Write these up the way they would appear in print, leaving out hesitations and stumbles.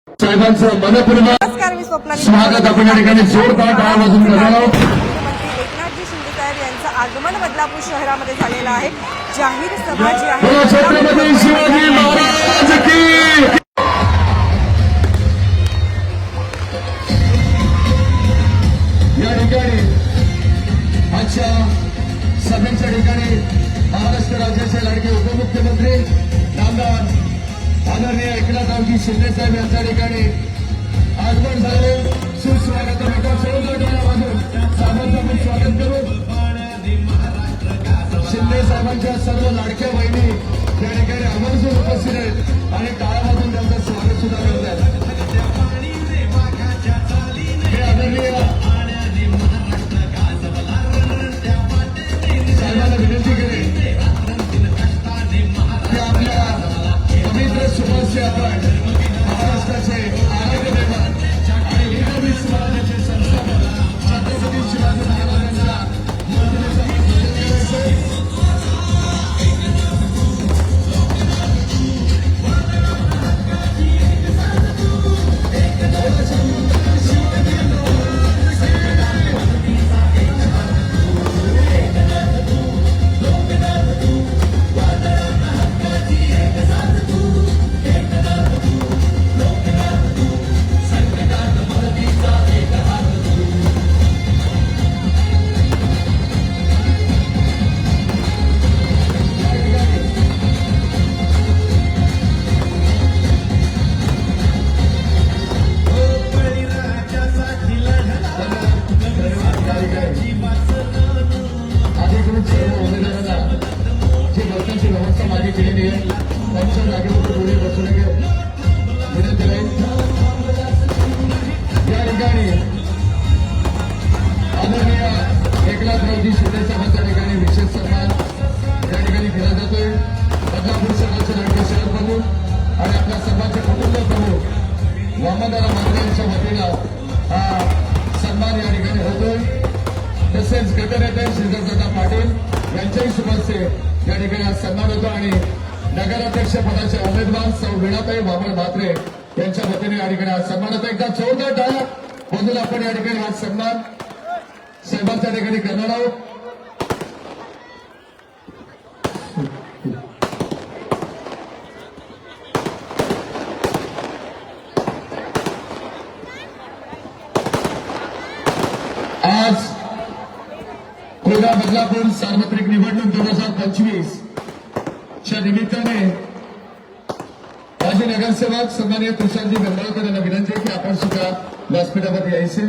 साहेबांचं मनपूर्वक स्वागत आपण या ठिकाणी जोरदार टाळ्या वाजवून करणार आहोत. मुख्यमंत्री एकनाथजी शिंदे साहेब यांचं आगमन बदलापूर शहरामध्ये झालेलं आहे. जाहीर सभा जी आहे छत्रपती शिवाजी महाराज की या ठिकाणी आजच्या सभेच्या ठिकाणी महाराष्ट्र राज्याचे लाडके उपमुख्यमंत्री नामदार आदरणीय एकनाथरावजी शिंदे साहेब यांच्या ठिकाणी आगमन झाले. सुस्वागत वाजून साहेबांचं आपण स्वागत करू. शिंदे साहेबांच्या सर्व लाडक्या बहिणी या ठिकाणी आवर्जून उपस्थित आहेत आणि टाळ्या वाजून त्यांचं स्वागत सुद्धा करत आहेत. हे आदरणीय साहेबांना विनंती केली की आपल्या पवित्र सुभाषचे आपण महाराष्ट्राचे आराध्य दैवत आणि हिंदवी समाजाचे संस्थापक छत्रपती शिवाजी महाराजांच्या मूर्तीचा एकनाथरावजी शिंदे साहेबांच्या ठिकाणी विशेष सन्मान या ठिकाणी केला जातोय. बदलापूर शहराचे लाडके शहर प्रमुख आणि आपल्या सर्वांचे कुटुंब प्रमुख वामनदादा मात्रे यांच्या वतीनं हा सन्मान या ठिकाणी होतोय. तसेच गटनेते श्रीधरदादा पाटील यांच्याही शुभास्ते या ठिकाणी हा सन्मान होतो आणि नगराध्यक्ष पदाचे उमेदवार सौ वीणाताई वामन म्हात्रे यांच्या वतीने या ठिकाणी हा सन्मान होतो. एकदा जोरदार टाळ्या वाजवून आपण या ठिकाणी हा सन्मान साहेबांच्या ठिकाणी करणार आहोत. आज कोल्हा बदलापूर सार्वत्रिक निवडणूक 2025 च्या निमित्ताने माजी नगरसेवक सन्माननीय तुषारजी बेंबळकर यांना विनंती आहे की आपण सुद्धा व्यासपीठावर यायचे.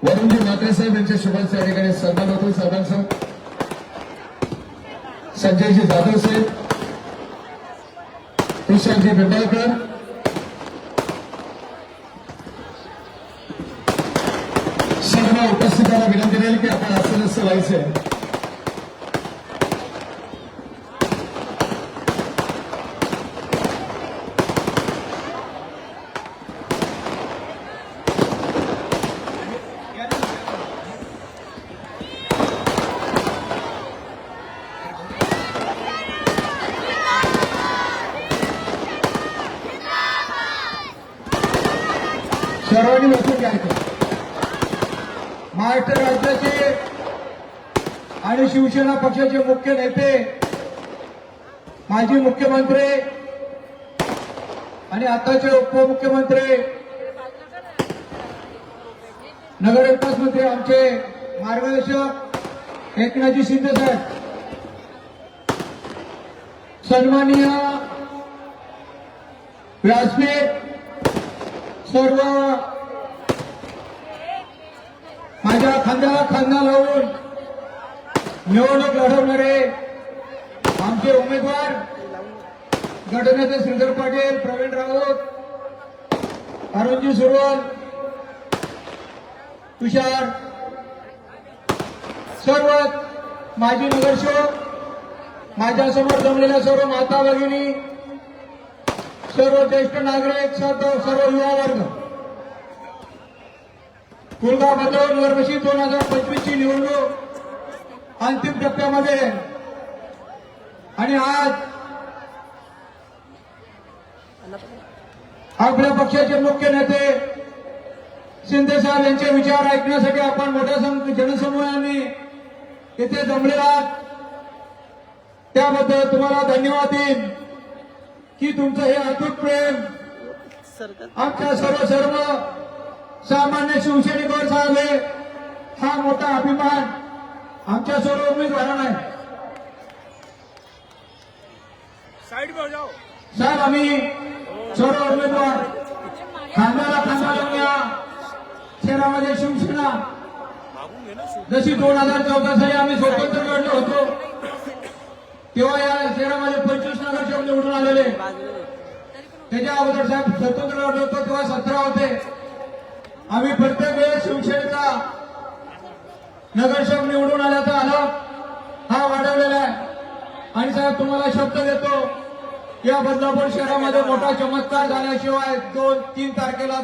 वरुणजी म्हात्रे साहेब यांच्या शुभांच्या या ठिकाणी सन्मान होतो. साहेबांचा संजयजी जाधव साहेब, तुषारजी बेंबळकर, सर्व उपस्थितांना विनंती राहील की आपण आसनस्थ व्हायचे. सर्वांनी लक्षात घ्यायचं, महाराष्ट्र राज्याचे आणि शिवसेना पक्षाचे मुख्य नेते, माजी मुख्यमंत्री आणि आताचे उपमुख्यमंत्री, नगरविकास मंत्री आमचे मार्गदर्शक एकनाथजी शिंदे साहेब, सन्माननीय व्यासपीठ सर्व माझ्या खांद्याला खांदा लावून निवडणूक लढवणारे आमचे उमेदवार गटनेते श्रीधर पाटील, प्रवीण राऊत, अरुणजी सुरवल, तुषार, सर्व माजी नगरसेवक, माझ्यासमोर जमलेल्या सर्व माता भगिनी, सर्व ज्येष्ठ नागरिक, सर्व युवा वर्ग, कुलगाव बदलापूर नगरपरिषद 2025 ची निवडणूक अंतिम टप्प्यामध्ये आणि आज आपल्या पक्षाचे मुख्य नेते शिंदे साहेब यांचे विचार ऐकण्यासाठी आपण मोठ्या जनसमूहाने इथे जमले आहात. त्याबद्दल तुम्हाला धन्यवाद देईन की तुमचं हे अतूट प्रेम आमच्या सर्व सामान्य शिवसैनिकांवर झाले. हा मोठा अभिमान आमच्या सर्व उमेदवारांना आहे. साहेब आम्ही सर्व उमेदवार खांद्याला खांदा लावून या शहरामध्ये शिवसेना जशी 2014 साली आम्ही स्वतंत्र लढलो होतो तेव्हा या शहरामध्ये 25 नगरसेवक निवडून आलेले. त्याच्या अगोदर साहेब स्वतंत्र लढलो होतो तेव्हा 17 होते. आम्ही प्रत्येक वेळेस शिवसेनेचा नगरसेवक निवडून आल्याचा आलाप हा वाढवलेला आहे. आणि साहेब तुम्हाला शब्द देतो या बदलापूर शहरामध्ये मोठा चमत्कार झाल्याशिवाय 2-3 तारखेला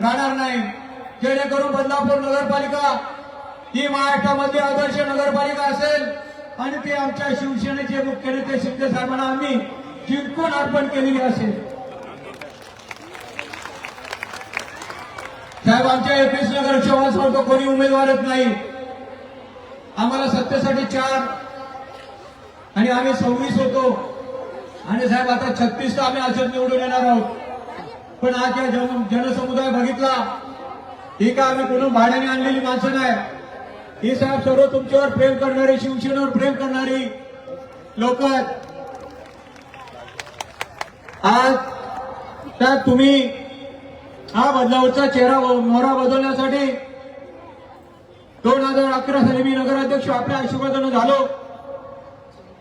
राहणार नाही. जेणेकरून बदलापूर नगरपालिका ही महाराष्ट्रामधली आदर्श नगरपालिका असेल आणि ते आमच्या शिवसेनेचे मुख्य नेते शिंदे साहेबांना आम्ही जिंकून अर्पण केलेली असेल. साहेब आमच्या 21 नगरसेवकांसारखं कोणी उमेदवारच नाही. आम्हाला सत्तेसाठी 4 आणि आम्ही 26 होतो आणि साहेब आता 36 आम्ही असंच निवडून येणार आहोत. पण आज या जनसमुदाय बघितला ही का आम्ही कोणी भाड्याने आणलेली माणसं नाही. ही साहेब सर्व तुमच्यावर प्रेम करणारी शिवसेनेवर प्रेम करणारी लोक आहेत. आज साहेब तुम्ही हा बदलावरचा चेहरा मोहरा बदलण्यासाठी 2011 साली मी नगराध्यक्ष आपल्या आशीर्वादाने झालो.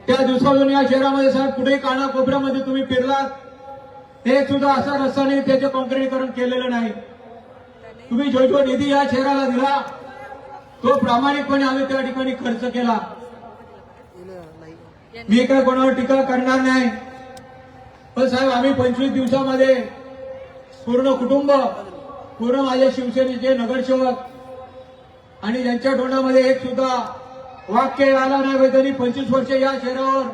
त्या दिवसापासून या शहरामध्ये साहेब कुठेही कानाकोपऱ्यामध्ये तुम्ही फिरलात एक सुद्धा असा रस्ता नाही त्याचे काँक्रिटीकरण केलेलं नाही. तुम्ही जो निधी या शहराला दिला तो प्रामाणिकपणे आम्ही त्या ठिकाणी खर्च केला. मी काय कोणावर टीका करणार नाही. पण साहेब आम्ही 25 दिवसामध्ये पूर्ण कुटुंब पूर्ण माझे शिवसेनेचे नगरसेवक आणि ज्यांच्या तोंडामध्ये एक सुद्धा वाक्य आला नाही त्यांनी 25 वर्ष या शहरावर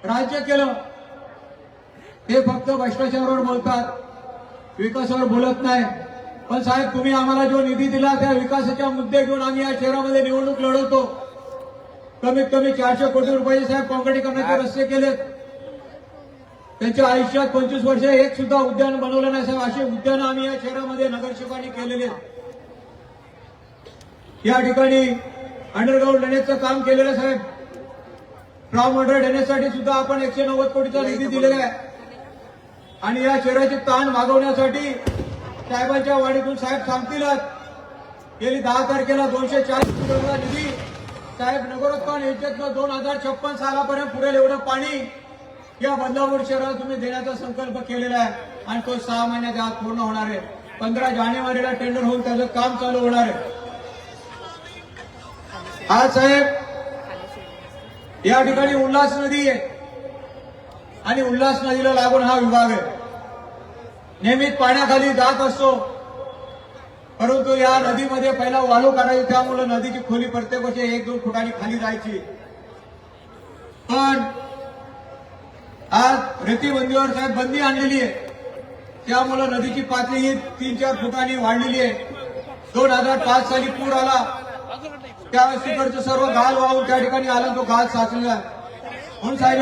राज्य केलं. ते फक्त भ्रष्टाचारावर बोलतात, विकासावर बोलत नाही. पण साहेब तुम्ही आम्हाला जो निधी दिला त्या विकासाच्या मुद्दे घेऊन आम्ही या शहरामध्ये निवडणूक लढवतो. कमीत कमी 400 कोटी रुपये साहेब काँक्रिटीकरणाचे रस्ते केलेत. त्यांच्या आयुष्यात 25 वर्ष एक सुद्धा उद्यान बनवलं नाही साहेब. असे उद्यान आम्ही या शहरामध्ये नगरसेवकांनी केलेले. या ठिकाणी अंडरग्राऊंड ड्रेनेजचं काम केलेलं साहेब. ग्राउंड वॉटर ड्रेनेजसाठी सुद्धा आपण 190 कोटीचा निधी दिलेला आहे. आणि या शहराची ताण भागवण्यासाठी साहेबांच्या वाढीतून साहेब सांगतीलच गेली 10 तारखेला 240 कोटीचा निधी साहेब नगरोत्थान योजनेतनं 2056 सालापर्यंत पुरेल एवढं पाणी या बदलापूर शहराला तुम्ही देण्याचा संकल्प केलेला आहे. आणि तो 6 महिन्याच्या आत पूर्ण होणार आहे. 15 जानेवारीला टेंडर होऊन त्याचं काम चालू होणार आहे. आज साहेब या ठिकाणी उल्हास नदी आहे आणि उल्हास नदीला लागून हा विभाग आहे. नेहमीच पाण्याखाली जात असतो परंतु या नदीमध्ये पहिला वाळू काढायची त्यामुळे नदीची खोली प्रत्येक वर्षी 1-2 फुटांनी खाली जायची. पण आज रेतीबंदीवर साहेब बंदी आणलेली आहे त्यामुळे नदीची पातळी ही 3-4 फुटांनी वाढलेली आहे. 2005 साली पूर आला त्यावेळेस तिकडचं सर्व गाळ वाहून त्या ठिकाणी आला तो गाळ साचलेला. म्हणून साहेब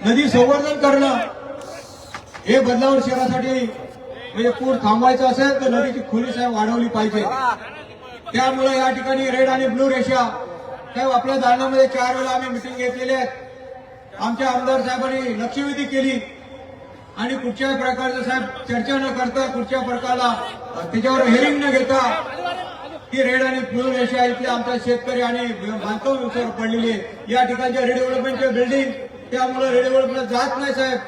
नदी संवर्धन करणं हे बदलापूर शहरासाठी म्हणजे पूर थांबवायचं असेल तर नदीची खोली साहेब वाढवली पाहिजे. त्यामुळे या ठिकाणी रेड आणि ब्लू रेषा साहेब आपल्या दालनामध्ये 4 वेळा आम्ही मिटिंग घेतलेली आहेत. आमच्या आमदार साहेबांनी लक्षवेधी केली आणि कुठच्याही प्रकारचं साहेब चर्चा न करता कुठच्या प्रकारला त्याच्यावर हेरिंग न घेता ही रेड आणि ब्लू रेषा इथले आमच्या शेतकरी आणि बांधकाम व्यवसायावर पडलेली आहे. या ठिकाणच्या रिडेव्हलपमेंटच्या बिल्डिंग त्यामुळे रिडेव्हलपमेंट जात नाही साहेब.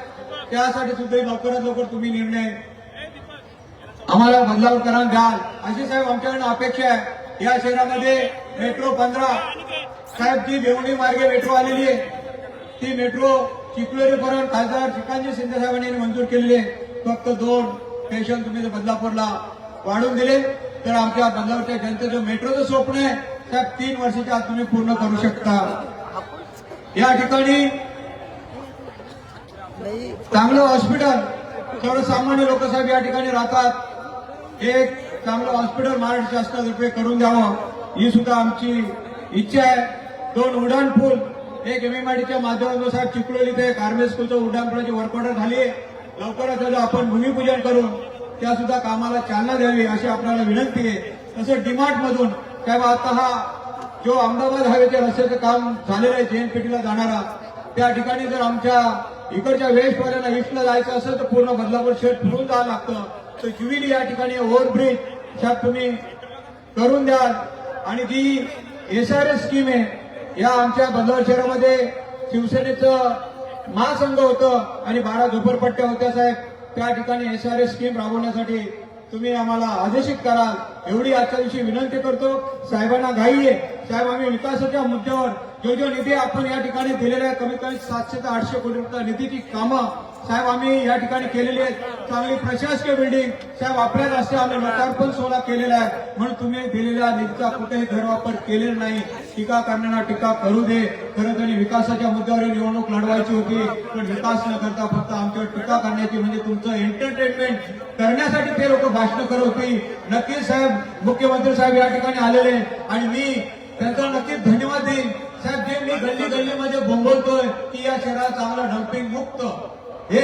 त्यासाठी सुद्धा लवकरात लवकर तुम्ही निर्णय आम्हाला बदलाव करा द्याल अशी साहेब आमच्याकडून अपेक्षा आहे. या शहरामध्ये मेट्रो 15 साहेब जी भिवंडी मार्गे मेट्रो आलेली आहे ती मेट्रो चिखलोलीपर्यंत खासदार श्रीकांतजी शिंदे साहेबांनी मंजूर केलेली आहे. फक्त 2 स्टेशन तुम्ही बदलापूरला वाढून दिले तर आमच्या बदलापूरच्या जनतेचं मेट्रोचं स्वप्न आहे साहेब 3 वर्षाच्या आत तुम्ही पूर्ण करू शकता. या ठिकाणी चांगलं हॉस्पिटल सर्वसामान्य लोक साहेब या ठिकाणी राहतात, एक चांगलं हॉस्पिटल महाराष्ट्र शासनातर्फे करून द्यावं ही सुद्धा आमची इच्छा आहे. 2 उड्डाण पूल, एक MMIDच्या माध्यमातून साहेब चिखलोली ते कार्मेल स्कूलचं उड्डाण पुलाची वर्क ऑर्डर झाली आहे. लवकरात लवकर आपण भूमिपूजन करून त्या सुद्धा कामाला चालना द्यावी अशी आपल्याला विनंती आहे. तसं डीमार्ट मधून साहेब आता हा जो अहमदाबाद हायवेच्या रस्त्याचं काम झालेलं आहे JNPT ला जाणारा, त्या ठिकाणी जर आमच्या इकडच्या वेस्टवाल्यांना ईस्टला जायचं असेल तर पूर्ण बदलापूर शहर फिरून जावं लागतं. तर जुबिली या ठिकाणी ओव्हरब्रिज साहेब तुम्ही करून द्याल. आणि जी SRS स्कीम आहे या आमच्या बदलापूर शहरामध्ये शिवसेनेचं महासंघ होतं आणि 12 झोपडपट्ट्या होत्या साहेब, त्या ठिकाणी SRS स्कीम राबवण्यासाठी तुम्ही आम्हाला आदेशित कराल एवढी आजच्या दिवशी विनंती करतो. साहेबांना घाई आहे साहेब, आम्ही विकासाच्या मुद्द्यावर जो निधी आपण या ठिकाणी दिलेला आहे, कमीत कमी 700 ते 800 कोटी रुपये निधीची कामं साहेब आम्ही या ठिकाणी केलेली आहेत. चांगली प्रशासकीय बिल्डिंग साहेब आपल्या रस्ते आम्ही लोकार्पण सोहळा केलेला आहे, म्हणून तुम्ही दिलेल्या निधीचा कुठेही गैरवापर केलेला नाही. टीका करण्याला टीका करू दे. खरं तरी विकासाच्या मुद्द्यावर निवडणूक लढवायची होती, पण विकास न करता फक्त आमच्यावर टीका करण्याची म्हणजे तुमचं एंटरटेनमेंट करण्यासाठी ते लोक भाषणं करत होती. नक्कीच साहेब मुख्यमंत्री साहेब या ठिकाणी आलेले आणि मी त्यांचा नक्कीच धन्यवाद देईन. साहेब जे मी गल्लीमध्ये बोंबवतोय की या शहरात चांगलं डम्पिंग मुक्त, हे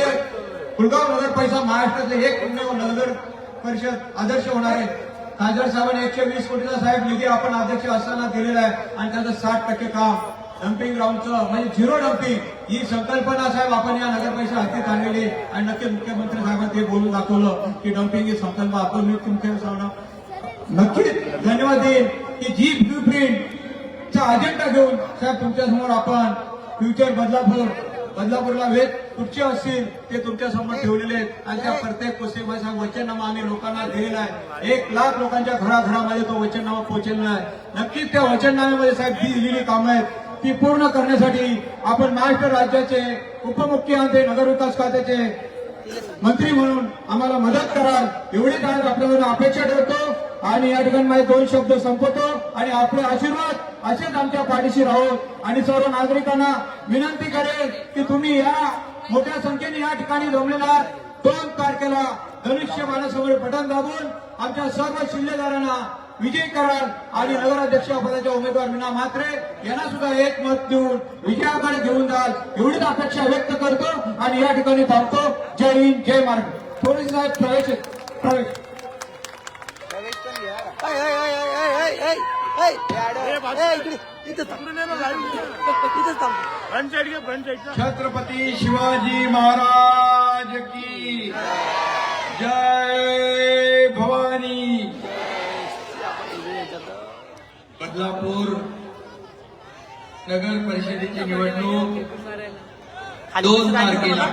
कुलगाव नगर परिषद महाराष्ट्राचे एकमेव नगर परिषद आदर्श होणार आहे. खासदार साहेबांनी 120 कोटीचा साहेब निधी आपण अध्यक्ष असताना दिलेला आहे आणि त्याचं 60% काम डम्पिंग ग्राउंडचं म्हणजे 0 डम्पिंग ही संकल्पना साहेब आपण या नगर परिषद हाती आणलेली आणि नक्कीच मुख्यमंत्री साहेबांनी ते बोलून दाखवलं की डम्पिंग ही संकल्पना आपण नक्कीच धन्यवाद देईन की जी ब्ल्यूप्रिंटचा अजेंडा घेऊन साहेब तुमच्यासमोर आपण फ्युचर बदलापूरला वेद कुठचे असतील ते तुमच्या समोर ठेवलेले आहेत आणि त्या प्रत्येक गोष्टीमध्ये वचननामा आम्ही लोकांना दिलेला आहे. 1 लाख लोकांच्या घराघरामध्ये तो वचननामा पोहोचलेला आहे. नक्कीच त्या वचननाम्यामध्ये साहेब जी दिलेली कामं आहेत ती पूर्ण करण्यासाठी आपण महाराष्ट्र राज्याचे उपमुख्यमंत्री नगरविकास खात्याचे मंत्री म्हणून आम्हाला मदत कराल एवढीच आज आपल्याकडून अपेक्षा ठेवतो. आणि या ठिकाणी माझे 2 शब्द संपवतो आणि आपले आशीर्वाद असेच आमच्या पाठीशी राहोत आणि सर्व नागरिकांना विनंती करेल की तुम्ही या मोठ्या संख्येने या ठिकाणी जमलेला 2 तारखेला धनुष्यबाणासमोर बटन दाबून आमच्या सर्व शिल्लेदारांना विजयी कराल आणि नगराध्यक्ष पदाच्या उमेदवार मीना म्हात्रे यांना सुद्धा 1 मत देऊन विजयाकडे घेऊन जाल एवढीच अपेक्षा व्यक्त करतो आणि या ठिकाणी थांबतो. जय हिंद, जय महाराष्ट्र. थोडीशी साहेब प्रवेश छत्रपती शिवाजी महाराज की जय. भवानी. बदलापूर नगर परिषदेची निवडणूक 2 तारखेला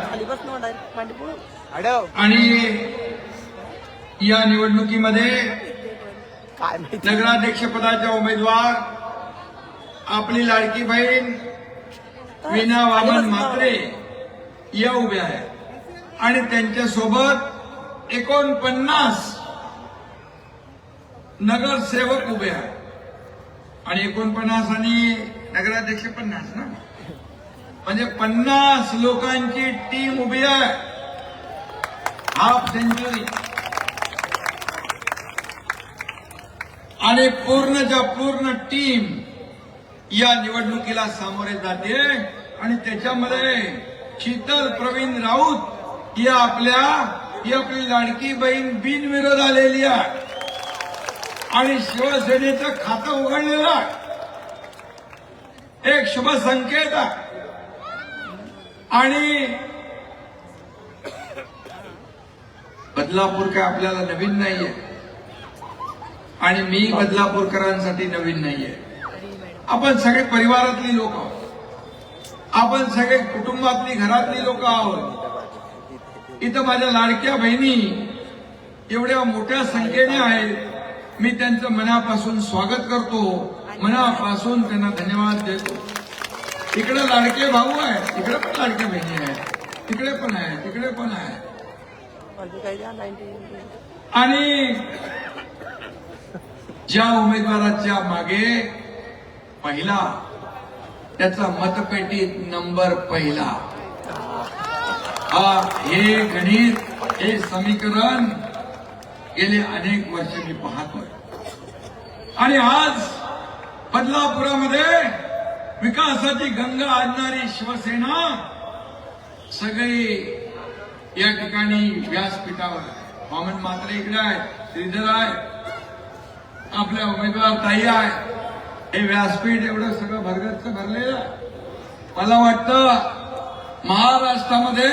आणि या निवडणुकीमध्ये नगराध्यक्ष पदाच्या उमेदवार आपली लाडकी बहीण मीना वामन म्हात्रे या उभ्या आहेत आणि त्यांच्यासोबत 49 नगरसेवक उभे आहेत आणि 49 आणि नगराध्यक्ष 50 ना, म्हणजे 50 लोकांची टीम उभी आहे. हाफ सेंचुरी आणि पूर्णच्या पूर्ण टीम या निवडणुकीला सामोरे जाते आणि त्याच्यामध्ये शीतल प्रवीण राऊत ही आपली लाडकी बहीण बिनविरोध आलेली आहे आणि शिवसेनेचं खातं उघडलेलं आहे. एक शुभ संकेत आहे आणि बदलापूर काय आपल्याला नवीन नाहीये आणि मी बदलापूरकरांसाठी नवीन नाहीये. आपण सगळे परिवारातली लोक आहोत, आपण सगळे कुटुंबातली घरातली लोक आहोत. इथं माझ्या लाडक्या बहिणी एवढ्या मोठ्या संख्येने आहेत. मी त्यांचं मनापासून स्वागत करतो, मनापासून त्यांना धन्यवाद देतो. इकडे लाडके भाऊ आहेत, इकडे पण लाडक्या बहिणी आहेत, तिकडे पण आहे, तिकडे पण आहे. आणि ज्या उमेदवाराच्या मागे पहिला त्याचा मतपेटीत नंबर पहिला हे गणित, हे समीकरण गेले अनेक वर्ष मी पाहतोय. आणि आज बदलापुरामध्ये विकासाची गंगा आणणारी शिवसेना सगळी या ठिकाणी व्यासपीठावर आहे. वामन म्हात्रे इकडे आहे, श्रीधर आहे, आपल्या उमेदवार ताई आहे. हे व्यासपीठ एवढं सगळं भरगच्च भरलेलं आहे. मला वाटतं महाराष्ट्रामध्ये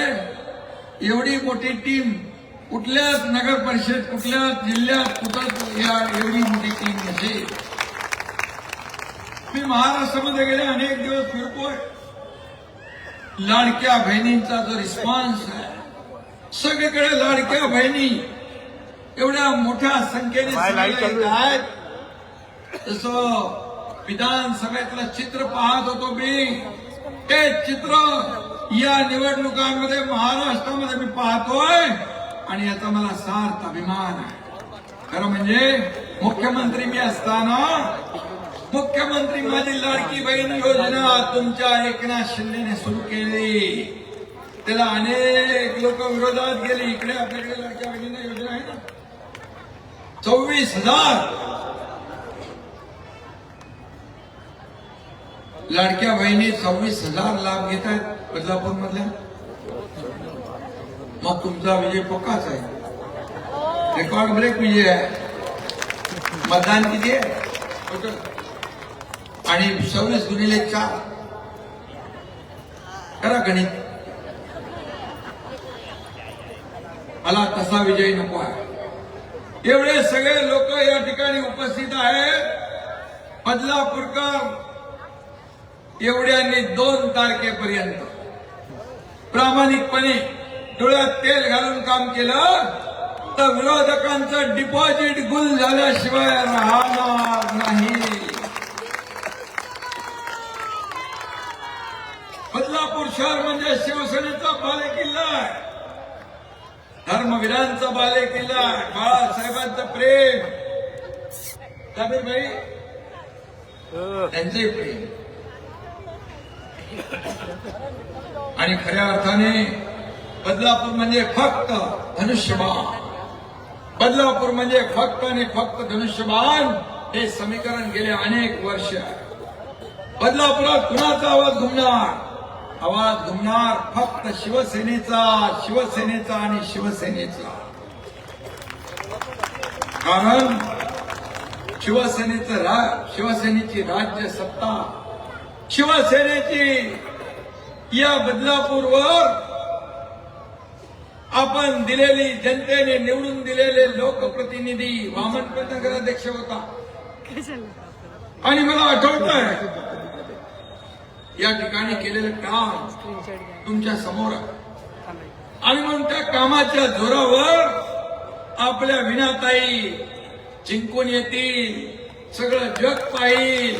एवढी मोठी टीम कुठल्याच नगर परिषद, कुठल्याच जिल्ह्यात कुठं एवढी मोठी टीम नसेल. मी महाराष्ट्रामध्ये गेले अनेक दिवस फिरतोय. लाडक्या बहिणींचा जो रिस्पॉन्स आहे, सगळीकडे लाडक्या बहिणी एवढ्या मोठ्या संख्येने सगळ्या आहेत. तसं विधानसभेतलं चित्र पाहत होतो मी. ते चित्र या निवडणुकांमध्ये महाराष्ट्रामध्ये मी पाहतोय आणि याचा मला सार्थ अभिमान आहे. खरं म्हणजे मुख्यमंत्री मी असताना मुख्यमंत्री माझी लाडकी बहीण योजना तुमच्या एकनाथ शिंदेने सुरू केली. त्याला अनेक लोक विरोधात गेले. इकडे आपल्याकडे लाडक्या बहिणींना योजना आहे ना, 24,000 लाडक्या बहिणी 24,000 लाभ घेत आहेत बदलापूर मधल्या. मग तुमचा विजय पक्काच आहे, रेकॉर्ड ब्रेक विजय आहे. मतदान किती आहे? आणि 26×4 करा गणित. मला तसा विजय नको आहे. एवढे सगळे लोक या ठिकाणी उपस्थित आहेत. बदलापूरकर एवढ्यांनी 2 तारखेपर्यंत प्रामाणिकपणे डोळ्यात तेल घालून काम केलं तर विरोधकांचं डिपॉझिट गुल झाल्याशिवाय राहणार नाही. बदलापूर शहर म्हणजे शिवसेनेचा बालेकिल्ला आहे, धर्मवीरांचा बालेकिल्ला आहे, बाळासाहेबांचं प्रेम, भाई त्यांचे प्रेम. आणि खऱ्या अर्थाने बदलापूर म्हणजे फक्त धनुष्यबाण. बदलापूर म्हणजे फक्त आणि फक्त धनुष्यबाण. हे समीकरण गेले अनेक वर्ष आहे. बदलापुरात कुणाचा आवाज घुमणार? आवाज घुमणार फक्त शिवसेनेचा, शिवसेनेचा आणि शिवसेनेचा. कारण शिवसेनेची राज्य सत्ता, शिवसेनेची या बदलापूरवर आपण दिलेली, जनतेने निवडून दिलेले लोकप्रतिनिधी वामन नगराध्यक्ष होता. आणि मला आठवत आहे या ठिकाणी केलेलं काम तुमच्या समोर आहे. आणि म्हणून त्या कामाच्या जोरावर आपल्या विनाताई जिंकून येतील, सगळं जग पाहिल.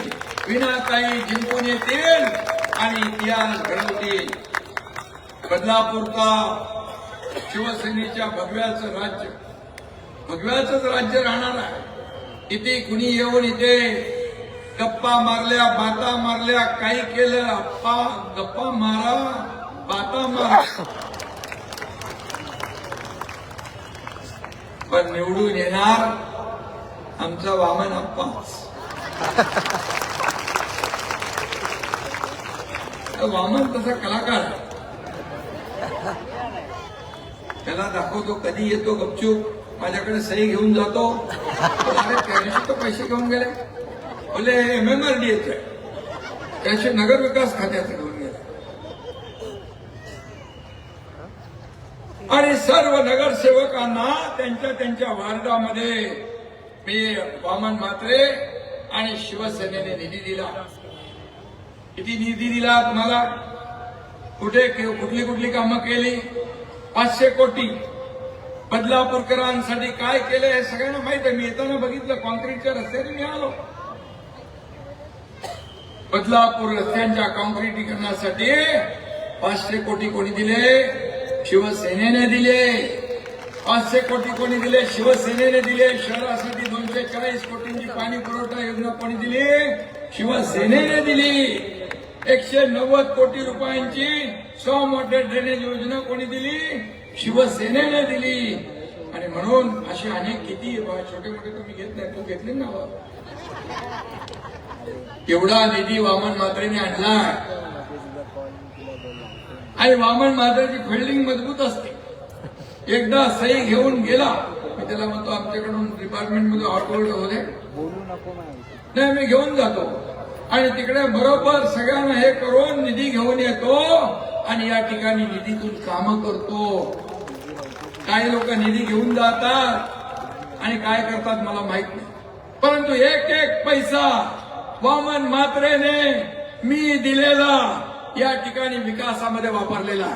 विनाताई जिंकून येतील आणि इतिहास घडवतील. बदलापूरचा शिवसेनेच्या भगव्याचं राज्य, भगव्याचंच राज्य राहणार आहे. इथे कुणी येऊन इथे गप्पा मारल्या, बाता मारल्या, काही केलं, गप्पा मारा, बाता मारा, पण निवडून येणार आमचा वामन अप्पाच. वामन तसा कलाकार आहे. त्याला दाखवतो, कधी येतो गपचूप, माझ्याकडे सही घेऊन जातो. अरे त्या दिवशी तो पैसे घेऊन गेले, बोले MMRD येतोय, त्याशी नगर विकास खात्याचं घेऊन गेले. आणि सर्व नगरसेवकांना त्यांच्या वार्डामध्ये मी वामन म्हात्रे आणि शिवसेनेने निधी दिला. किती निधी दिला तुम्हाला? कुठली कामं केली? 500 कोटी. बदलापूरकरांसाठी काय केलं हे सगळ्यांना माहित आहे. मी येताना बघितलं, कॉन्क्रीटच्या रस्त्याने मी आलो. बदलापूर रस्त्यांच्या कॉन्क्रीटीकरणासाठी 500 कोटी कोणी दिले? शिवसेनेने दिले. 500 कोटी कोणी दिले? शिवसेनेने दिले. शहरासाठी 240 कोटींची पाणी पुरवठा योजना कोणी दिली? शिवसेनेने दिली. 190 कोटी रुपयांची स्टॉर्म वॉटर ड्रेनेज योजना कोणी दिली? शिवसेनेने दिली. आणि म्हणून असे अनेक किती छोटे मोठे तुम्ही घेत नाही, तू घेतले ना बा. एवढा निधी वामन म्हात्रेने आणला आणि वामन म्हात्रेची फिल्डिंग मजबूत असते. एकदा सही घेऊन गेला, मी त्याला म्हणतो आमच्याकडून डिपार्टमेंटमध्ये ऑर्डर होते, नाही मी घेऊन जातो आणि तिकडे बरोबर सगळ्यांना हे करून निधी घेऊन येतो आणि या ठिकाणी निधीतून कामं करतो. काही लोक निधी घेऊन जातात आणि काय करतात मला माहित नाही, परंतु एक एक पैसा वामन म्हात्रेने मी दिलेला या ठिकाणी विकासामध्ये वापरलेला,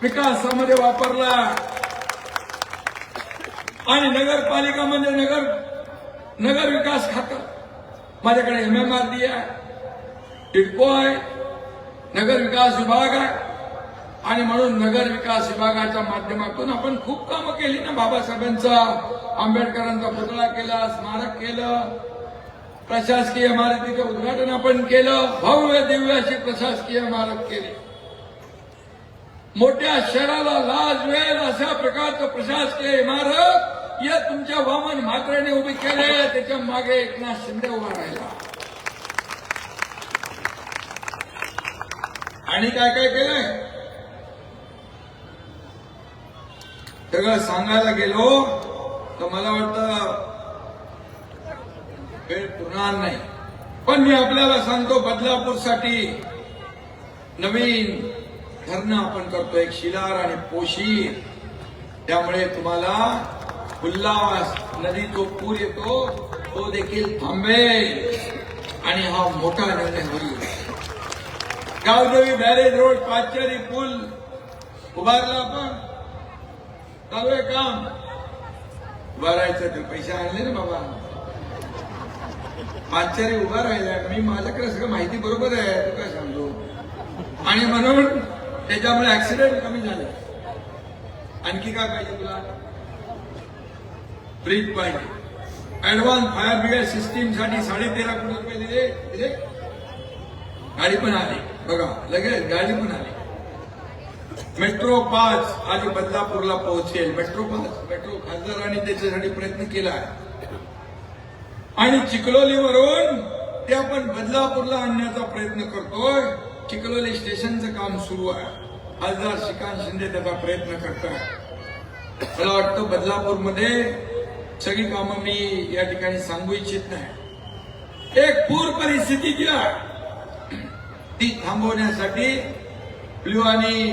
विकासामध्ये वापरला. आणि नगरपालिकामध्ये नगर विकास खातं माझ्याकडे MMRD आहे, टिडको आहे, नगर विकास विभाग आहे. आणि म्हणून नगर विकास विभागाच्या माध्यमातून आपण खूप कामं केली ना. बाबासाहेबांचा, आंबेडकरांचा पुतळा केला, स्मारक केलं, प्रशासकीय इमारतीचं उद्घाटन आपण केलं, भव्य दिव्य अशी प्रशासकीय इमारत केली. मोठ्या शहराला लाजवेल अशा प्रकारचं प्रशासकीय इमारत या तुमच्या वामन म्हात्रेने उभी केले. त्याच्या मागे एकनाथ शिंदे उभा राहिला. आणि काय काय केलंय सगळं सांगायला गेलो तर मला वाटतं वेळ पुरणार नाही. पण मी आपल्याला सांगतो, बदलापूरसाठी नवीन धरणं आपण करतो, एक शिलार आणि पोशीर. त्यामुळे तुम्हाला उल्हास नदी जो पूर येतो तो देखील थांबेल आणि हा मोठा निर्णय होईल. गावदेवी बॅरेज रोड, पाचेरी पूल उभारला, आपण चालू आहे काम. उभारायचं तर पैसे आणले ना बाबा, पाचेरी उभा राहिला. मी माझ्याकडे सगळं माहिती बरोबर आहे, तू काय सांगतो. आणि म्हणून त्याच्यामुळे ऍक्सिडेंट कमी झाले. आणखी काय पाहिजे तुला? ब्रिज पाहिजे. ऍडव्हान्स फायर ब्रिगेड सिस्टीम साठी 13.5 कोटी रुपये दिले. गाडी पण आली बघा, लगेच गाडी पण आली. मेट्रो 5 आज बदलापूरला पोहोचेल. मेट्रो खासदारांनी त्याच्यासाठी प्रयत्न केला आहे. आणि चिखलोलीवरून ते आपण बदलापूरला आणण्याचा प्रयत्न करतोय. चिखलोली स्टेशनचं काम सुरू आहे. खासदार श्रीकांत शिंदे त्याचा प्रयत्न करतात. मला वाटतं बदलापूरमध्ये सगळी कामं मी या ठिकाणी सांगू इच्छित नाही. एक पूर परिस्थिती जी आहे ती थांबवण्यासाठी ब्ल्यू आणि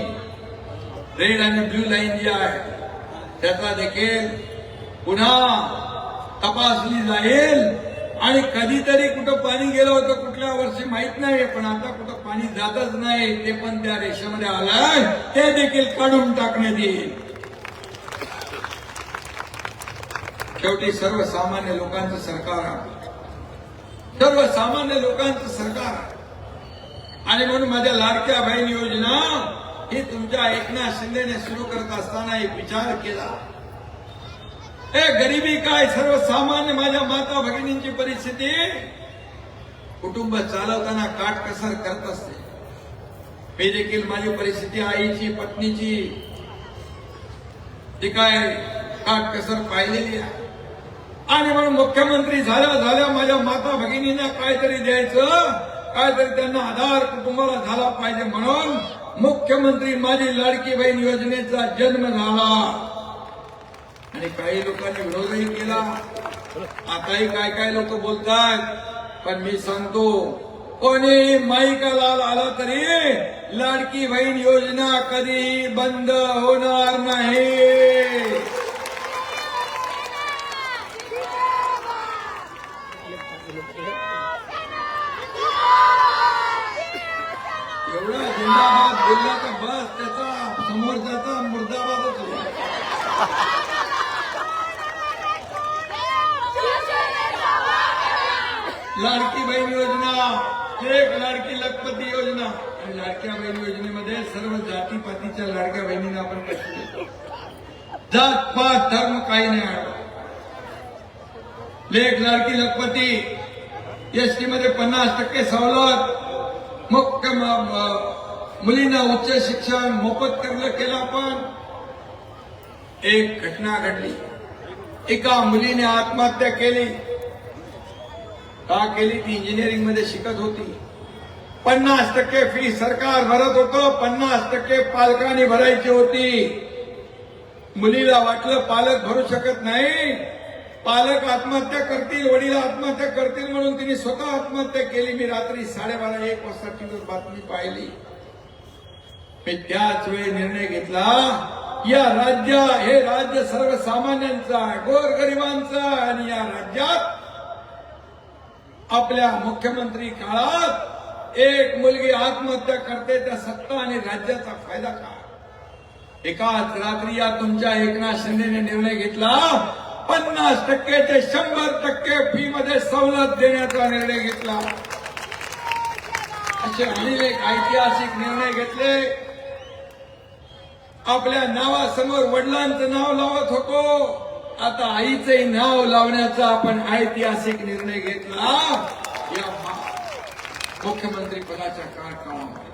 रेड आणि ब्ल्यू लाईन जी आहे त्याचा देखील पुन्हा तपासली जाईल. आणि कधीतरी कुठं पाणी गेलं होतं कुठल्या वर्षी माहित नाही, पण आता कुठं पाणी जातच नाही, ते पण त्या रेषेमध्ये आलंय, ते देखील काढून टाकण्यात येईल. शेवटी सर्वसामान्य लोकांचं सरकार आहे, सर्वसामान्य लोकांचं सरकार आहे. आणि म्हणून माझ्या लाडक्या बहीण योजना ही तुमच्या एकनाथ शिंदेने सुरू करत असताना एक विचार केला. गरिबी काय, सर्वसामान्य माझ्या माता भगिनींची परिस्थिती कुटुंब चालवताना काटकसर करत असते. मी देखील माझी परिस्थिती आईची, पत्नीची ती काय काटकसर पाहिलेली आहे. आणि म्हणून मुख्यमंत्री झाल्या माझ्या माता भगिनींना काहीतरी द्यायचं, काहीतरी त्यांना आधार कुटुंबाला झाला पाहिजे. म्हणून मुख्यमंत्री माझी लाडकी बहीण योजनेचा जन्म झाला. आणि काही लोकांनी विरोधही केला. आताही काय लोक बोलतात, पण मी सांगतो, कोणी माईकाला आला तरी लाडकी बहीण योजना कधी बंद होणार नाही. एवढा जिंदाबाद बोलला तर बस त्याचा समोरचा मुर्दाबादच होईल. लाडकी बहीण योजना, एक लाडकी लखपती योजना. आणि लाडक्या बहीण योजनेमध्ये सर्व जातीपातीच्या लाडक्या बहिणींना आपण पैसे देतो. जात पात धर्म काही नाही. लेख लाडकी लखपती, एसटी मध्ये 50% सवलत, मुलींना उच्च शिक्षण मोफत केलं आपण. एक घटना घडली, एका मुलीने आत्महत्या केली. का केली? ती इंजिनिअरिंग मध्ये शिकत होती. 50% फी सरकार भरत होतं, 50% पालकांनी भरायची होती. मुलीला वाटलं पालक भरू शकत नाही, पालक आत्महत्या करतील, वडील आत्महत्या करतील, म्हणून तिने स्वतः आत्महत्या केली. मी रात्री 12:30-1 वाजता टीव्हीवर बातमी पाहिली. मी त्याच वेळी निर्णय घेतला, हे राज्य सर्वसामान्यांचं आहे, गोरगरिबांचं आहे. आणि या राज्यात आपल्या मुख्यमंत्री काळात एक मुलगी आत्महत्या करते, त्या सत्ता आणि राज्याचा फायदा काय? एकाच रात्री या तुमच्या एकनाथ शिंदेने निर्णय घेतला, 50% ते 100% फी मध्ये सवलत देण्याचा निर्णय घेतला. असे अनेक ऐतिहासिक निर्णय घेतले. आपल्या नावासमोर वडिलांचं नाव लावत होतो, आता आईचंही नाव लावण्याचा आपण ऐतिहासिक निर्णय घेतला. या मुख्यमंत्री पदाच्या कार्यकाळामध्ये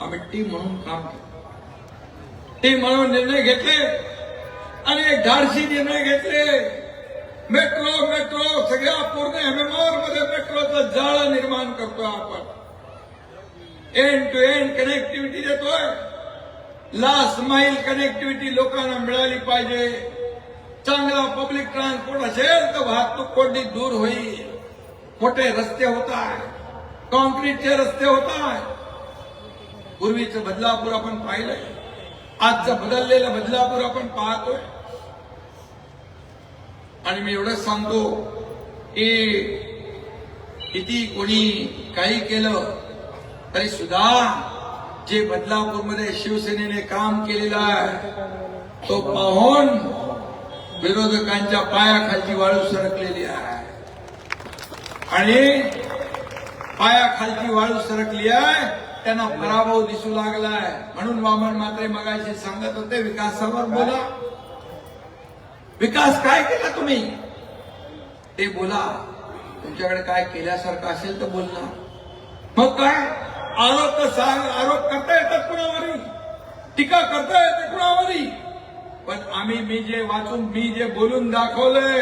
आम्ही टीम म्हणून काम केलं, टीम म्हणून निर्णय घेतले आणि एक धाडसी निर्णय घेतले. मेट्रो सगळ्या पूर्ण MMR मध्ये मेट्रोचं जाळं निर्माण करतोय आपण. एंड टू एंड कनेक्टिव्हिटी देतोय. लास्ट माइल कनेक्टिव्हिटी लोकांना मिळाली पाहिजे. चांगला पब्लिक ट्रान्सपोर्ट असेल तर वाहतूक कोंडी दूर होईल. मोठे रस्ते होत आहेत, कॉन्क्रीटचे रस्ते होत आहेत. पूर्वीचं बदलापूर आपण पाहिलंय, आजचं बदललेलं बदलापूर आपण पाहतोय. आणि मी एवढंच सांगतो की किती कोणी काही केलं तरी सुद्धा जे बदलापूरमध्ये शिवसेनेने काम केलेलं आहे तो पाहून विरोधकांच्या पायाखालची वाळू सरकलेली आहे. आणि पायाखालची वाळू सरकली आहे, त्यांना पराभव दिसू लागलाय. म्हणून वामन म्हात्रे मगाशी सांगत होते, विकासावर बोला. विकास काय केला तुम्ही ते बोला. तुमच्याकडे काय केल्यासारखं असेल तर बोलणार. मग काय आरोप करता येतात कुणावरही, टीका करता येते कुणावरही. पण मी जे बोलून दाखवलंय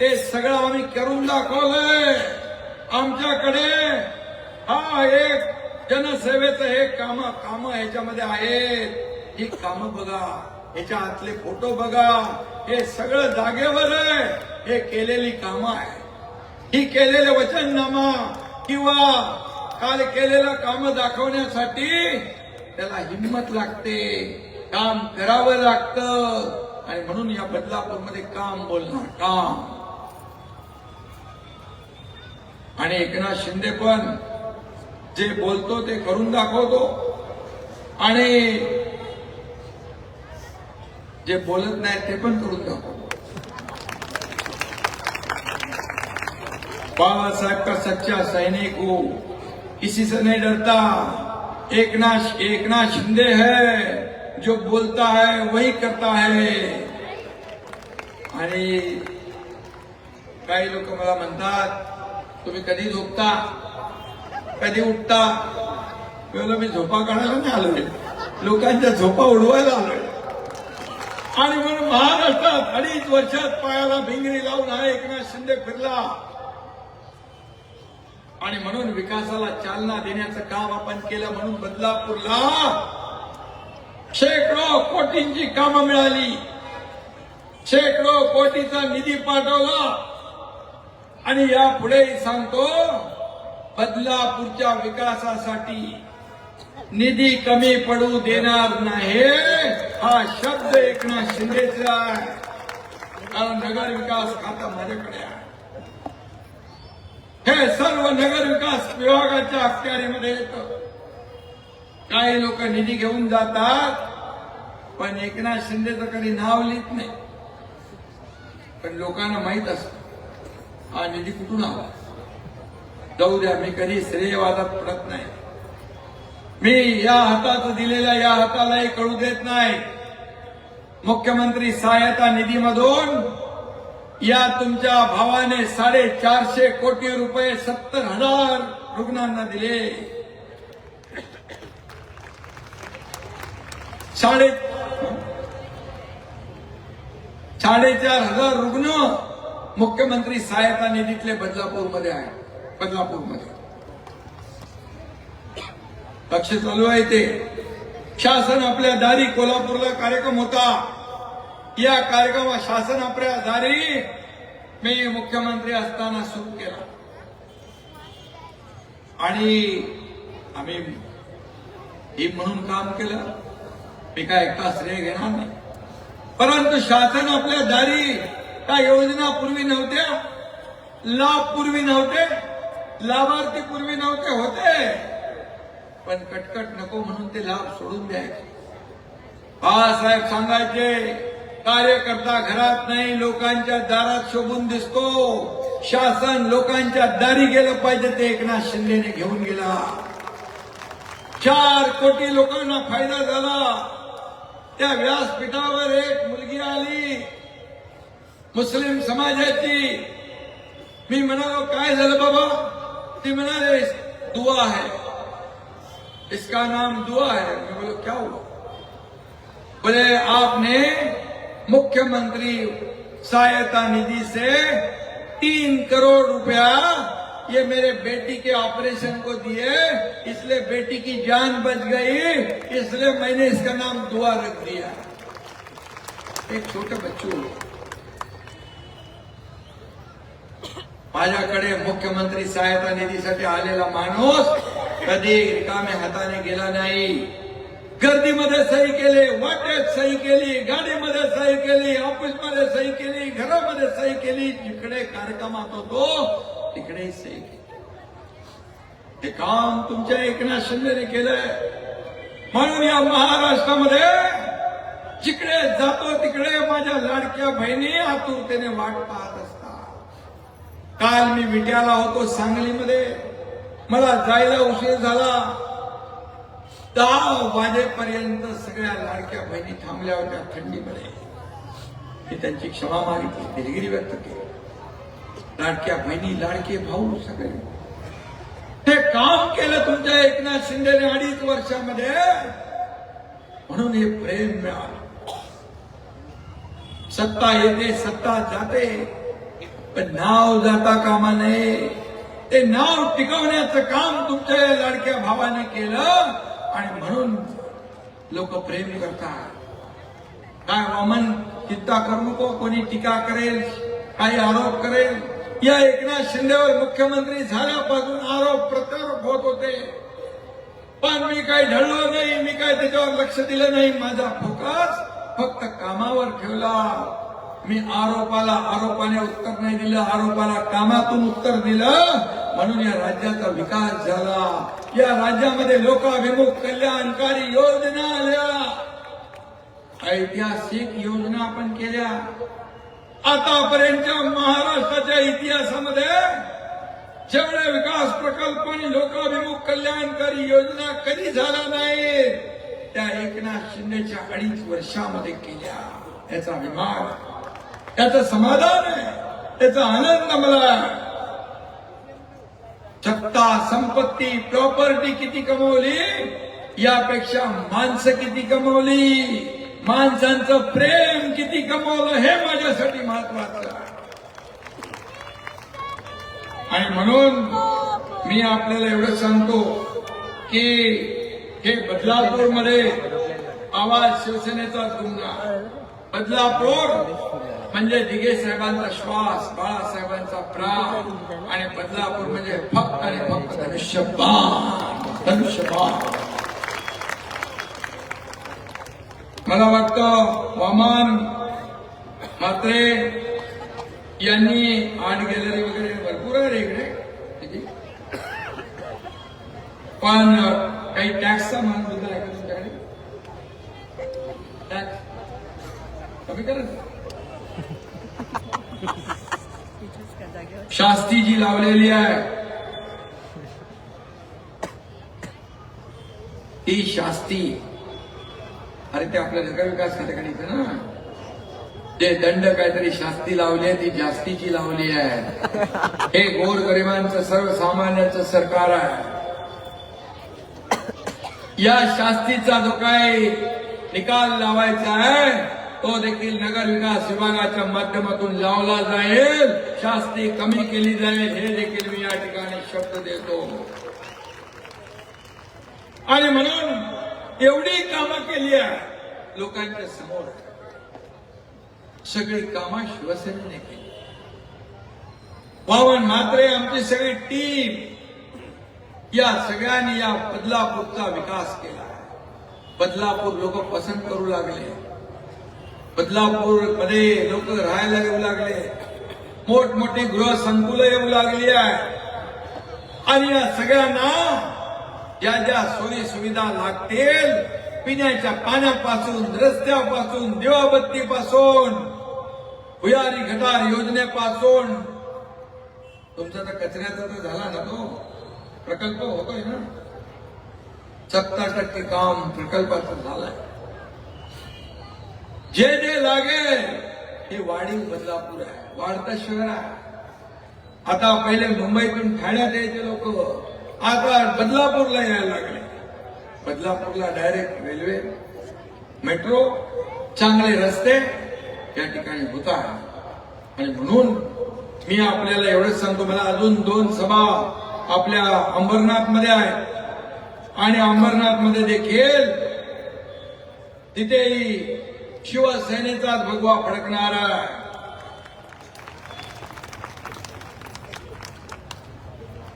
ते सगळं आम्ही करून दाखवलंय. आमच्याकडे एक जनसेवेचं हे काम ह्याच्यामध्ये आहेत. ही कामं बघा, ह्याच्या आतले फोटो बघा, हे सगळं जागेवर आहे. हे केलेली कामं आहे, ही केलेले वचननामा किंवा काल केलेलं काम दाखवण्यासाठी त्याला हिंमत लागते, काम करावं लागतं. आणि म्हणून या बदलापूरमध्ये काम बोलणार काम. आणि एकनाथ शिंदे पण जे बोलतो ते करून दाखवतो आणि जे बोलत नाही ते पण करून दाखवतो. बाबा साहेब का सच्चा सैनिक हो, किसी से नहीं डरता. एकनाथ शिंदे है, जो बोलता है वही करता है. आणि काही लोक मला म्हणतात, तुम्ही कधी झोपता, कधी उठता? मी झोपा काढायला नाही आलोय, लोकांच्या झोपा उडवायला आलोय. आणि म्हणून महाराष्ट्रात 2.5 वर्षात पायाला भिंगरी लावून हा एकनाथ शिंदे फिरला. आणि म्हणून विकासाला चालना देण्याचं काम आपण केलं. म्हणून बदलापूरला शेकडो कोटींची कामं मिळाली, शेकडो कोटीचा निधी पाठवला. आणि यापुढेही सांगतो, बदलापूरच्या विकासासाठी निधी कमी पडू देणार नाही, हा शब्द एकनाथ शिंदेचा आहे. कारण नगर विकास खातं माझ्याकडे आहे. हे सर्व नगर विकास विभागाच्या अखत्यारीमध्ये येतं. काही लोक निधी घेऊन जातात, पण एकनाथ शिंदेचं कधी नाव लिहित नाही. पण लोकांना माहित असतं हा निधी कुठून आला. जाऊ द्या, मी कधी श्रेयवादात पडत नाही. मी या हाताचं दिलेल्या या हातालाही कळू देत नाही. मुख्यमंत्री सहायता निधीमधून या तुमच्या भावाने 450 कोटी रुपये 70,000 रुग्णांना दिले. 4,500 रुग्ण मुख्यमंत्री सहायता निधीतले बदलापूरमध्ये आहे. बदलापूरमध्ये लक्ष चालू आहे ते. शासन आपल्या दारी कोल्हापूरला कार्यक्रम होता. या कार्यक्रमात शासन आपल्या दारी मी मुख्यमंत्री असताना सुरू केला आणि आम्ही हे म्हणून काम केलं. मी काय एकटा श्रेय घेणार नाही, परंतु शासन आपल्या दारी त्या योजना पूर्वी नव्हत्या, लाभ पूर्वी नव्हते, लाभार्थी पूर्वी नव्हते, होते पण कटकट नको म्हणून ते लाभ सोडून द्यायचे. बाळासाहेब सांगायचे, कार्यकर्ता घरात नाही लोकांच्या दारात शोभून दिसतो. शासन लोकांच्या दारी गेलं पाहिजे ते एकनाथ शिंदेने घेऊन गेला. 4 कोटी लोकांना फायदा झाला. त्या व्यासपीठावर एक मुलगी आली मुस्लिम समाजाची. मी म्हणालो काय झालं बाबा? ती म्हणाले दुआ है, इसका नाम दुआ है. मैं बोलो क्या हुआ? बोले आपने मुख्यमंत्री सहायता निधि से 3 करोड़ रुपया ये मेरे बेटी के ऑपरेशन को दिए, इसलिए बेटी की जान बच गई, इसलिए मैंने इसका नाम दुआ रख दिया. एक छोटे बच्चू माझ्याकडे मुख्यमंत्री सहायता निधीसाठी आलेला माणूस कधी रिकाम्या हाताने गेला नाही. गर्दीमध्ये सही केली, वाटेत सही केली, गाडीमध्ये सही केली, ऑफिसमध्ये सही केली, घरामध्ये सही केली, जिकडे कार्यक्रमात होतो तिकडे सही केली. हे काम तुमच्या एकनाथ शिंदेने केलंय. म्हणून या महाराष्ट्रामध्ये जिकडे जातो तिकडे माझ्या लाडक्या बहिणी आतुरतेने वाट पाहत असतात. काल मी विट्याला होतो सांगलीमध्ये. मला जायला उशीर झाला. 10 वाजेपर्यंत सगळ्या लाडक्या बहिणी थांबल्या होत्या थंडीमध्ये. मी त्यांची क्षमा मागितली, दिलगिरी व्यक्त केली. लाडक्या बहिणी, लाडके भाऊ सगळे ते काम केलं तुमच्या एकनाथ शिंदेने 2.5 वर्षामध्ये. म्हणून हे प्रेम मिळालं. सत्ता येते, सत्ता जाते, पण नाव जाता कामा नये. ते नाव टिकवण्याचं काम तुमच्या लाडक्या भावाने केलं आणि म्हणून लोक प्रेम करतात. काय वामन चिंता करू नको, कोणी टीका करेल, काही आरोप करेल. या एकनाथ शिंदेवर मुख्यमंत्री झाल्यापासून आरोप प्रत्यारोप होत होते, पण मी काही ढळलो नाही, मी काय त्याच्यावर लक्ष दिलं नाही. माझा फोकस फक्त कामावर ठेवला. मी आरोपाने उत्तर नाही दिलं, आरोपाला कामातून उत्तर दिलं. म्हणून या राज्याचा विकास झाला. या राज्यामध्ये लोकाभिमुख कल्याणकारी योजना आल्या, ऐतिहासिक योजना आपण केल्या. आतापर्यंतच्या महाराष्ट्राच्या इतिहासामध्ये जेवढे विकास प्रकल्प आणि लोकाभिमुख कल्याणकारी योजना कधी झाला नाही त्या एकनाथ शिंदेच्या 2.5 वर्षामध्ये केल्या. याचा अभिमान, याचं समाधान आहे, याचा आनंद मला. सत्ता, संपत्ती, प्रॉपर्टी किती कमवली यापेक्षा माणसं किती कमवली, माणसांचं प्रेम किती कमवलं हे माझ्यासाठी महत्वाचं आहे. आणि म्हणून मी आपल्याला एवढं सांगतो की हे बदलापूरमध्ये आवाज शिवसेनेचा तुंगा. बदलापूर म्हणजे दिघे साहेबांचा श्वास, बाळासाहेबांचा प्राण, आणि बदलापूर म्हणजे फक्त आणि फक्त धनुष्यबाण. मला वाटतं वामन म्हात्रे यांनी आर्ट गॅलरी वगैरे भरपूर आहे इकडे, पण काही टॅक्सचा मान मुद्दा आहे का तुमच्याकडे? टॅक्स कमी करा. शास्ती जी लावलेली आहे ती शास्ती, अरे ते आपल्या नगर विकास खात्याकडे येतं ना, ते दंड काहीतरी शास्ती लावली आहे ती जास्तीची लावली आहे. हे गोरगरिबांचं सर्वसामान्यांचं सरकार आहे. या शास्तीचा जो काही निकाल लावायचा आहे तो देखील नगर विकास विभागाच्या माध्यमातून लावला जाईल. शास्ती कमी केली जाईल हे देखील मी या ठिकाणी शब्द देतो. आणि म्हणून एवढी कामं केली आहे लोकांच्या समोर. सगळी कामं शिवसेनेने केली. पवन म्हात्रे आमची सगळी टीम या सगळ्यांनी या बदलापूरचा विकास केला. बदलापूर लोक पसंत करू लागले. बदलापूर मध्ये लोक राहायला येऊ लागले. मोठमोठी गृहसंकुलं येऊ लागली आहे. आणि या सगळ्यांना ज्या ज्या सोयी सुविधा लागतील पिण्याच्या पाण्यापासून रस्त्यापासून दिवाबत्तीपासून भुयारी गटार योजनेपासून तुमचा तर कचऱ्याचा तर झाला ना तो प्रकल्प होतोय ना 70% काम प्रकल्पाचं झालंय. जे जे लागेल हे वाढीव बदलापूर आहे. वाढतं शहर आहे. आता पहिले मुंबईतून ठाण्यात यायचे लोक आता बदलापूरला यायला लागले. बदलापूरला डायरेक्ट रेल्वे मेट्रो चांगले रस्ते या ठिकाणी होत आहे. आणि म्हणून मी आपल्याला एवढंच सांगतो मला अजून 2 सभा आपल्या अंबरनाथ मध्ये आहेत आणि अंबरनाथ मध्ये देखील तिथेही शिवसेनेचाच भगवा फडकणार आहे.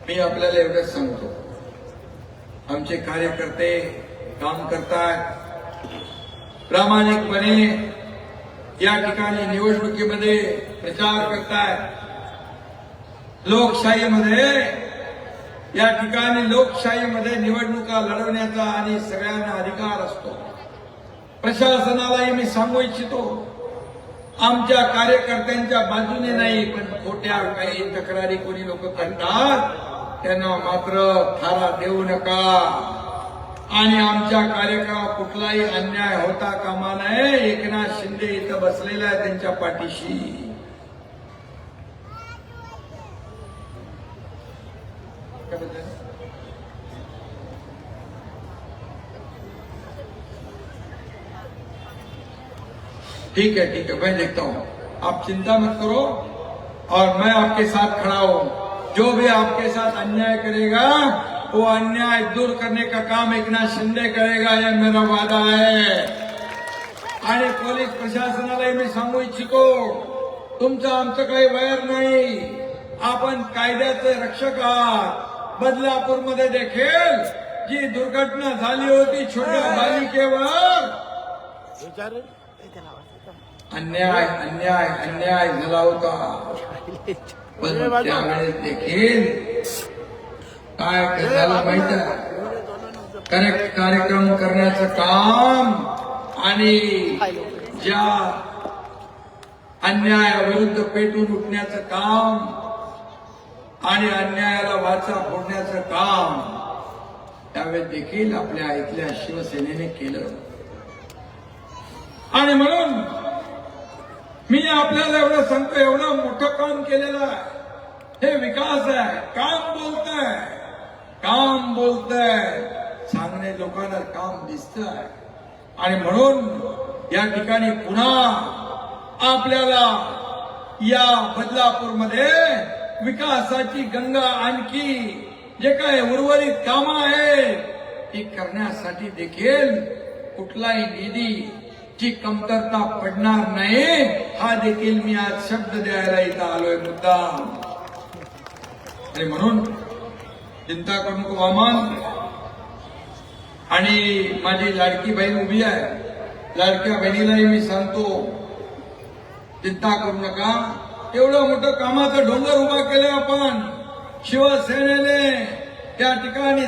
मी आपल्याला एवढंच सांगतो आमचे कार्यकर्ते काम करतात प्रामाणिकपणे या ठिकाणी निवडणुकीमध्ये प्रचार करतात. लोकशाहीमध्ये या ठिकाणी लोकशाहीमध्ये निवडणुका लढवण्याचा आणि सगळ्यांना अधिकार असतो. प्रशासनालाही मी सांगू इच्छितो आमच्या कार्यकर्त्यांच्या बाजूने नाही पण खोट्या काही तक्रारी कोणी लोक करतात त्यांना मात्र थारा देऊ नका. आणि आमच्या कार्यक्रमात कुठलाही अन्याय होता कामा नये. एकनाथ शिंदे इथं बसलेला आहे त्यांच्या पाठीशी. ठीक है मैं देखता हूं. आप चिंता मत करो और मैं आपके साथ खड़ा हूं. जो भी आपके साथ अन्याय करेगा वो अन्याय दूर करने का काम एकनाथ शिंदे करेगा यह मेरा वादा है. आणि पोलीस प्रशासनालाही मी सांगू इच्छितो तुमचं आमचं काही वैर नाही. आपण कायद्याचे रक्षक आहात. बदलापूरमध्ये देखील जी दुर्घटना झाली होती छोट्या बालिकेवर अन्याय अन्याय अन्याय झाला होता. पण त्यावेळेस देखील काय झालं माहिती आहे करेक्ट कार्यक्रम करण्याचं काम आणि ज्या अन्यायाविरुद्ध पेटून उठण्याचं काम आणि अन्यायाला वाचा फोडण्याचं काम त्यावेळेस देखील आपल्या इथल्या शिवसेनेने केलं. आणि म्हणून मी आपल्याला एवढं सांगतो एवढं मोठं काम केलेलं आहे. हे विकास आहे. काम बोलतंय सांगणे लोकांना काम दिसतंय. आणि म्हणून या ठिकाणी पुन्हा आपल्याला या बदलापूरमध्ये विकासाची गंगा आणखी जे काय उर्वरित कामं आहेत ती करण्यासाठी देखील कुठलाही निधी ची कमतरता पडणार नाही. हा देखील मी आज शब्द द्यायला इथं आलोय मुद्दाम. आणि म्हणून चिंता करू नको वामन. आणि माझी लाडकी बहीण उभी आहे. लाडक्या बहिणीलाही मी सांगतो चिंता करू नका. एवढं मोठं कामाचं डोंगर उभा केलं आपण शिवसेनेने त्या ठिकाणी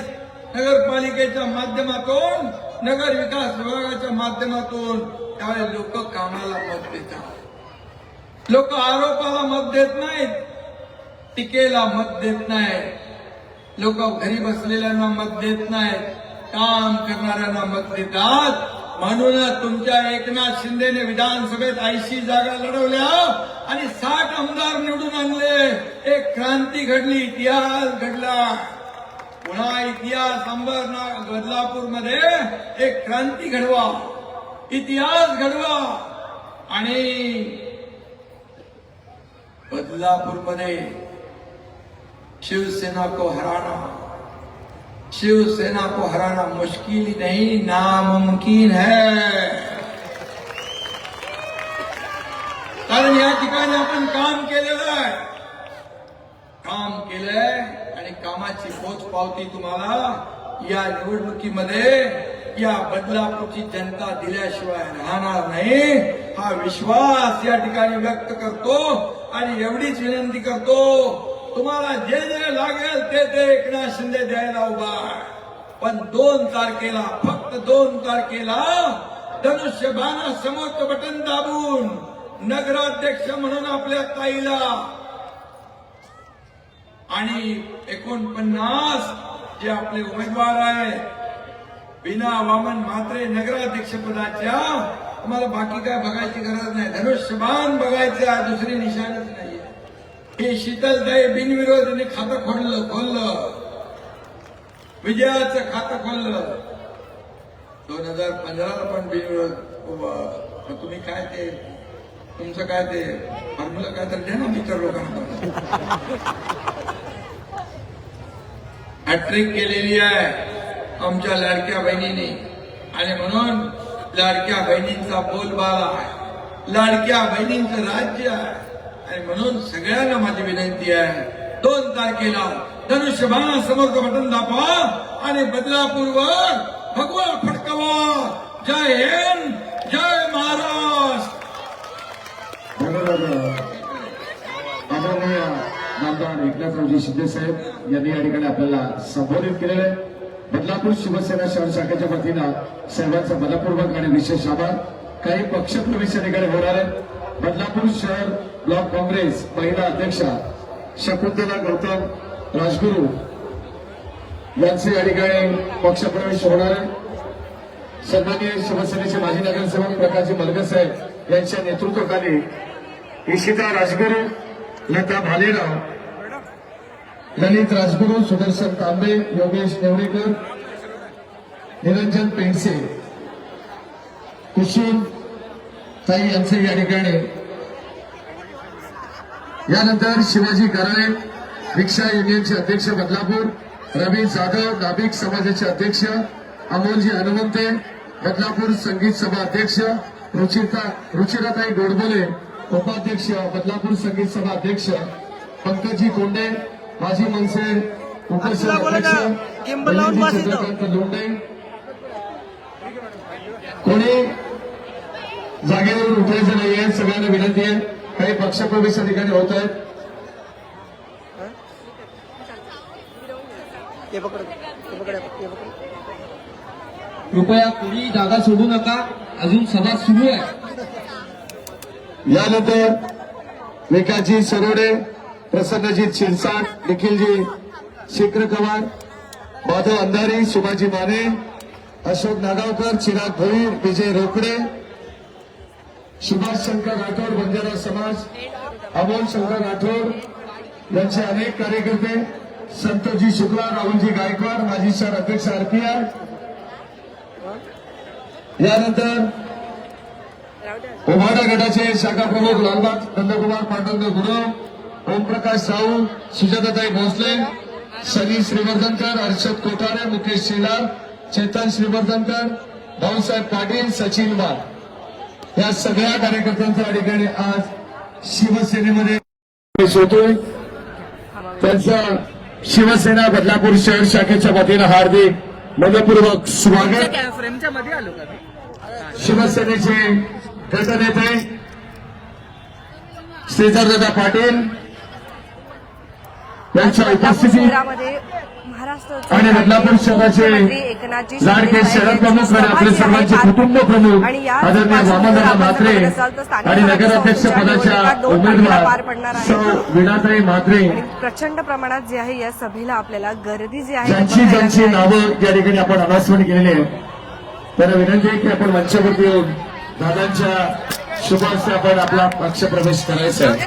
नगरपालिकेच्या माध्यमातून नगर विकास विभागाच्या माध्यमातून त्यावेळेस लोक कामाला मत देतात. लोक आरोपाला मत देत नाहीत. टीकेला मत देत नाहीत. लोक घरी बसलेल्यांना मत देत नाहीत. काम करणाऱ्यांना मत देतात. म्हणूनच तुमच्या एकनाथ शिंदेने विधानसभेत 80 जागा लढवल्या आणि 60 आमदार निवडून आणले. एक क्रांती घडली, इतिहास घडला. पुन्हा इतिहास बदलापूरमध्ये एक क्रांती घडवा, इतिहास घडवा. आणि बदलापूरमध्ये शिवसेना को हराना, शिवसेना को हराना मुश्किल नहीं नामुमकिन है. कारण या ठिकाणी आपण काम केलेलं आहे, काम केलंय आणि कामाची पोचपावती तुम्हाला या निवडणुकीमध्ये या बदलापूरची जनता दिल्याशिवाय राहणार नाही. हा विश्वास या ठिकाणी व्यक्त करतो आणि एवढीच विनंती करतो, तुम्हाला जे जे लागेल ते एकनाथ शिंदे द्यायला उभा आहे. पण 2 तारखेला, फक्त 2 तारखेला धनुष्यबाणा समोरचं बटन दाबून नगराध्यक्ष म्हणून आपल्या ताईला आणि 49 जे आपले उमेदवार आहेत बिना वामन म्हात्रे नगराध्यक्ष पदाच्या, तुम्हाला बाकी काय बघायची गरज नाही. धनुष्यबाण बघायचं, दुसरी निशाणीच नाहीये. हे शीतलताई बिनविरोधीने खातं खोललं, विजयाचं खातं खोललं. 2015ला पण बिनविरोध. तुम्ही काय ते तुमचं काय ते फॉर्म्युला काय तर द्या ना मित्र लोकांना. हॅट्रिक केलेली आहे आमच्या लाडक्या बहिणीने आणि म्हणून लाडक्या बहिणींचा बोलबाला आहे, लाडक्या बहिणींचं राज्य आहे. आणि म्हणून सगळ्यांना माझी विनंती आहे, 2 तारखेला धनुष्यबाणा समोरचं बटन दाबा आणि बदलापूरवर भगवा फडकवा. जय हिंद, जय महाराष्ट्र. आदरणीय आमदार एकनाथरावजी शिंदे साहेब यांनी या ठिकाणी आपल्याला संबोधित केलेलं आहे. बदलापूर शिवसेना शहर शाखेच्या वतीनं सर्वांचा मनपूर्वक आणि विशेष आभार. काही पक्षप्रवेश या ठिकाणी होणार आहेत. बदलापूर शहर ब्लॉक काँग्रेस महिला अध्यक्षा शकुंतला गौतम राजगुरू यांचे या ठिकाणी पक्षप्रवेश होणार आहे. सन्माननीय शिवसेनेचे माजी नगरसेवक प्रकाशजी मलगे साहेब यांच्या नेतृत्वाखाली इशिता राजगुरू, लता भालेराव, ललित राजगुरू, सुदर्शन तांबे, योगेश नेवरेकर, निरंजन पेंडसे, कुसुम ताई यांचे या ठिकाणी. यानंतर शिवाजी गराळे रिक्षा युनियनचे अध्यक्ष बदलापूर, रवी जाधव नाभिक समाजाचे अध्यक्ष, अमोलजी हनुमंते बदलापूर संगीत सभा अध्यक्ष, रुचिराताई गोडबोले उपाध्यक्ष बदलापूर संगीत सभा अध्यक्ष, पंकजी कोंडे माजी मनसे उपशहराध्यक्ष, चंद्रकांत लोंढे. कोणी जागेवरून उठायचं नाहीये, सगळ्यांना विनंती आहे. काही पक्षप्रवेश ठिकाणी होत आहेत. कृपया कोणी जागा सोडू नका, अजून सभा सुरू आहे. यानंतर विकासजी सरोडे, प्रसन्नजी शिरसाट, निखिलजी शिक्रकवार, माधव अंधारी, सुभाजी माने, अशोक नागावकर, चिराग भोईर, विजय रोकडे, सुभाष शंकर राठोड बंजारा समाज, अमोल शंकर राठोड यांचे अनेक कार्यकर्ते, संतोषजी शुक्ला, राहुलजी गायकवाड माजी शहर अध्यक्ष आरपीआर. यानंतर उभाटा गटाचे शाखा प्रमुख लालबाग नंदकुमार पांडुरंग गुरव, ओमप्रकाश राऊ, सुजाताताई भोसले, सनी श्रीवर्धनकर, हर्षद कोठारे, मुकेश शेलार, चेतन श्रीवर्धनकर, भाऊसाहेब पाटील, सचिन वाघ या सगळ्या कार्यकर्त्यांच्या या ठिकाणी आज शिवसेनेमध्ये प्रवेश होतोय. त्यांचं शिवसेना बदलापूर शहर शाखेच्या वतीनं हार्दिक मनपूर्वक स्वागत. फ्रेमच्या मध्ये आलो का? शिवसेनेचे गटनेते श्रीधरदादा पाटील यांच्या उपस्थितीत शहरामध्ये महाराष्ट्राचे आणि बदलापूर शहराचे मुख्यमंत्री एकनाथजी शिंदे लाडके साहेब शहर यांची प्रमुख आणि आपले सभा जी सर्वांचे आहे कुटुंब प्रमुख आणि या आदरणीय सभेचं वामनदादा आपण म्हात्रे बघत असाल तर स्थानिक आणि नगराध्यक्ष स्वराज्य पदाच्या संस्थेच्या 2 तारखेला पार पडणार उमेदवार आहे. सौ वीणाताई म्हात्रे आणि प्रचंड प्रमाणात जे आहे या सभेला आपल्याला गर्दी जी आहे ती ज्यांची बघायला ज्यांची मिळाली. नावं या ठिकाणी आपण अनाउन्समेंट केलेली आहे. त्यांना विनंती आहे की आपण मंचावरती येऊन दादांच्या शुभ हस्ते आपण आपला पक्षप्रवेश करायचा आहे.